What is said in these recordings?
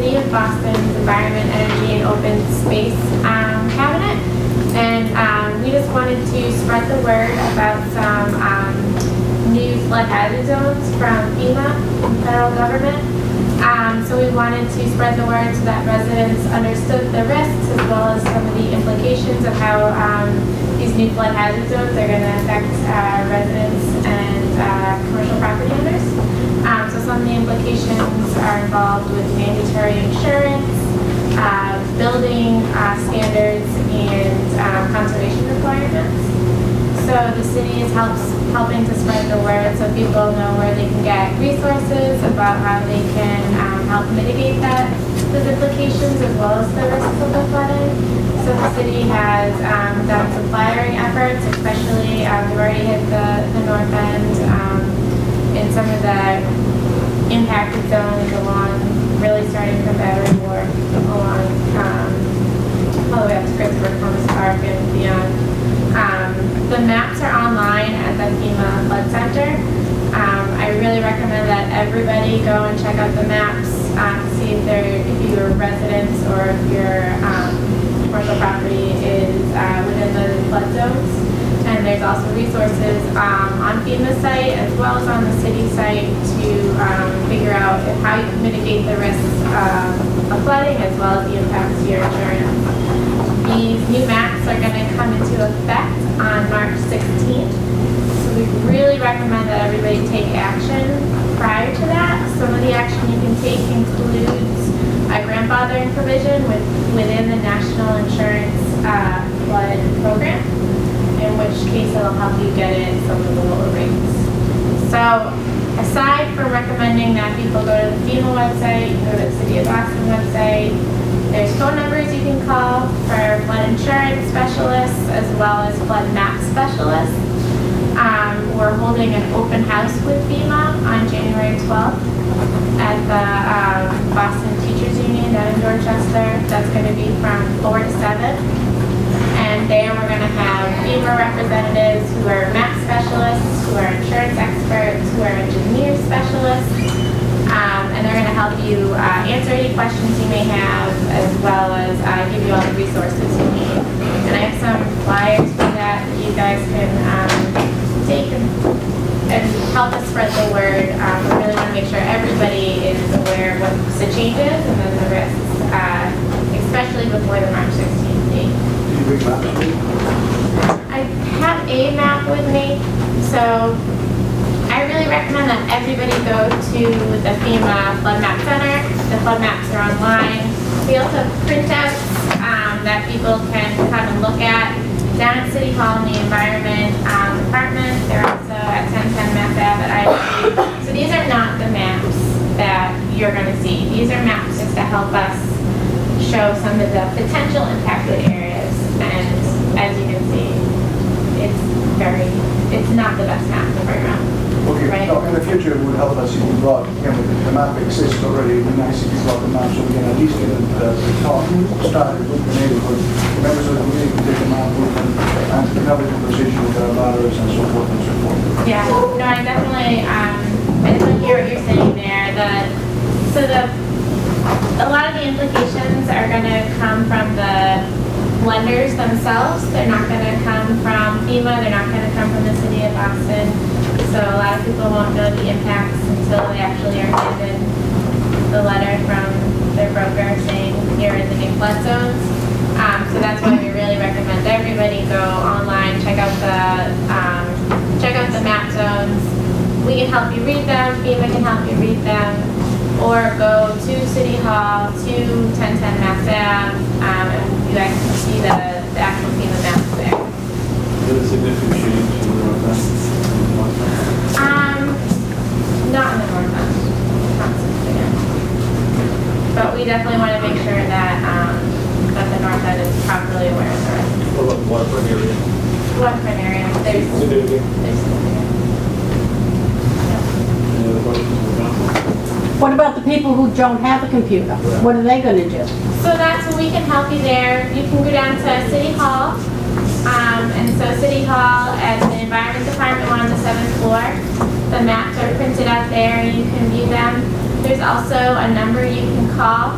City of Boston's Environment, Energy, and Open Space Cabinet. And we just wanted to spread the word about some new flood hazard zones from FEMA, the federal government. So we wanted to spread the word so that residents understood the risks as well as some of the implications of how these new flood hazard zones are going to affect residents and commercial property owners. So some of the implications are involved with mandatory insurance, building standards, and conservation requirements. So the city is helping to spread the word so people know where they can get resources about how they can help mitigate those implications as well as the risks of the flooding. So the city has done some flyering efforts, especially we've already hit the north end in some of the impacted zones along, really starting from Battery Wharf along all the way up to Christopher Columbus Park and beyond. The maps are online at the FEMA Flood Center. I really recommend that everybody go and check out the maps to see if your residence or if your commercial property is within the flood zones. And there's also resources on FEMA's site as well as on the city site to figure out how you can mitigate the risks of flooding as well as the impacts to your insurance. These new maps are going to come into effect on March 16th. So we really recommend that everybody take action prior to that. Some of the action you can take includes a grandfathering provision within the National Insurance Flood Program, in which case it'll help you get in some of the lower rates. So aside from recommending that people go to the FEMA website, go to the City of Boston website, there's phone numbers you can call for flood insurance specialists as well as flood map specialists. We're holding an open house with FEMA on January 12th at the Boston Teachers Union down in Dorchester. That's going to be from 4 to 7. And there we're going to have FEMA representatives who are map specialists, who are insurance experts, who are engineer specialists. And they're going to help you answer any questions you may have, as well as give you all the resources you need. And I have some flyers for that you guys can take and help us spread the word. We really want to make sure everybody is aware of what the changes and then the risks, especially before the March 16th date. Do you bring maps with you? I have a map with me, so I really recommend that everybody go to the FEMA Flood Map Center. The flood maps are online. We also have printouts that people can come and look at down at City Hall in the Environment Department. They're also at 1010 Mass Ave at ISD. So these are not the maps that you're going to see. These are maps just to help us show some of the potential impacted areas. And as you can see, it's not the best map to bring around. Okay, Right. now in the future it would help us if you brought, the map exists already, it would be nice if you brought the map so we can at least get the talk started with the neighborhood. The members of the community can take the map with them and we can have a conversation with our ladders and so forth and so forth. Yeah, no, I definitely hear what you're saying there. A lot of the implications are going to come from the lenders themselves. They're not going to come from FEMA. They're not going to come from the City of Boston. So a lot of people won't know the impacts until they actually are given the letter from their broker saying here are the new flood zones. So that's why we really recommend everybody go online, check out the map zones. We can help you read them, FEMA can help you read them, or go to City Hall, to 1010 Mass Ave, and you guys can see the actual FEMA maps there. Is it a significant change in the north end? Not in the north end, not significant. But we definitely want to make sure that the north end is properly aware of the rest. What about the waterfront area? Waterfront area, there's Significant. significant. Any other questions for John? What about the people who don't have a computer? What are they going to do? So that's when we can help you there. You can go down to City Hall. And so City Hall at the Environment Department, we're on the 7th floor. The maps are printed out there and you can view them. There's also a number you can call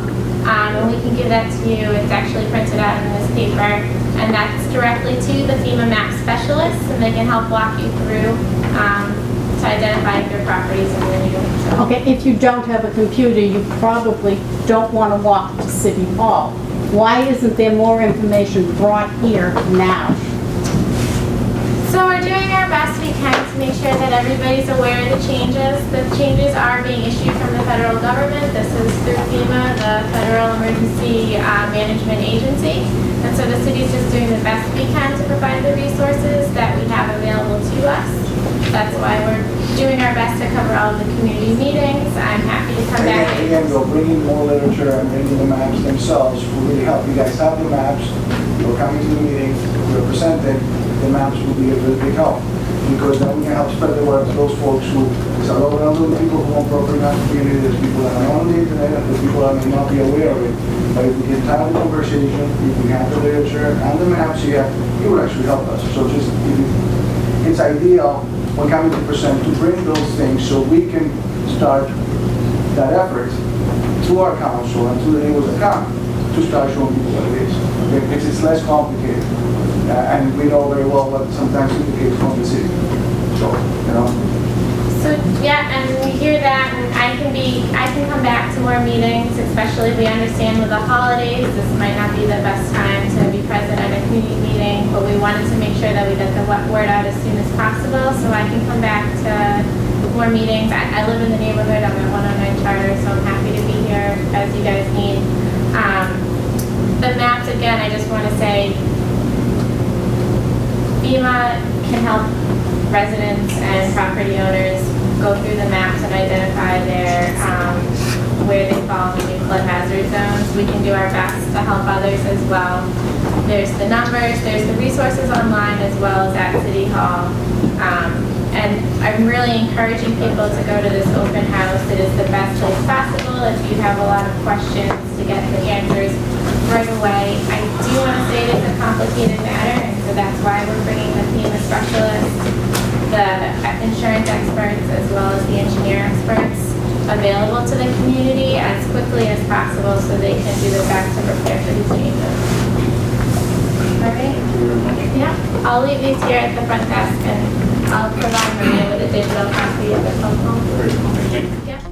and we can give that to you. It's actually printed out in this paper, and that's directly to the FEMA map specialists, and they can help walk you through to identify if your properties are near you. So. Okay, if you don't have a computer, you probably don't want to walk to City Hall. Why isn't there more information brought here now? So we're doing our best we can to make sure that everybody's aware of the changes. The changes are being issued from the federal government. This is through FEMA, the Federal Emergency Management Agency. And so the city's just doing the best we can to provide the resources that we have available to us. That's why we're doing our best to cover all of the community meetings. I'm happy to come back. Again, we're bringing more literature and bringing the maps themselves will really help. You guys have the maps, you're coming to the meeting, we're presenting, the maps will be a really big help. Because then we can help spread the word to those folks who, there's a lot of other people who want property in our community, there's people that are on the internet, and there's people that may not be aware of it. But if we can have the conversation, if we have the literature and the maps here, it will actually help us. So just, it's ideal when coming to present to bring those things so we can start that effort to our council and to the neighbors that come to start showing people what it is. Okay? Because it's less complicated. And we know very well what sometimes is the case from the city. So, you know. So, yeah, and we hear that, and I can come back to more meetings, especially if we understand with the holidays, this might not be the best time to be present at a community meeting, but we wanted to make sure that we get the word out as soon as possible, so I can come back to more meetings. I live in the neighborhood, I'm at 109 Charter, so I'm happy to be here as you guys need. The maps, again, I just want to say, FEMA can help residents and property owners go through the maps and identify where they fall in the flood hazard zones. We can do our best to help others as well. There's the numbers, there's the resources online as well as at City Hall. And I'm really encouraging people to go to this open house. It is the best place possible if you have a lot of questions to get the answers right away. I do want to say it is a complicated matter, and so that's why we're bringing the FEMA specialists, the insurance experts, as well as the engineer experts available to the community as quickly as possible so they can do their best to prepare for these changes. All right? Yeah, I'll leave these here at the front desk, and I'll provide Maria with a digital copy of the phone call. Very cool. Thank you. Yeah.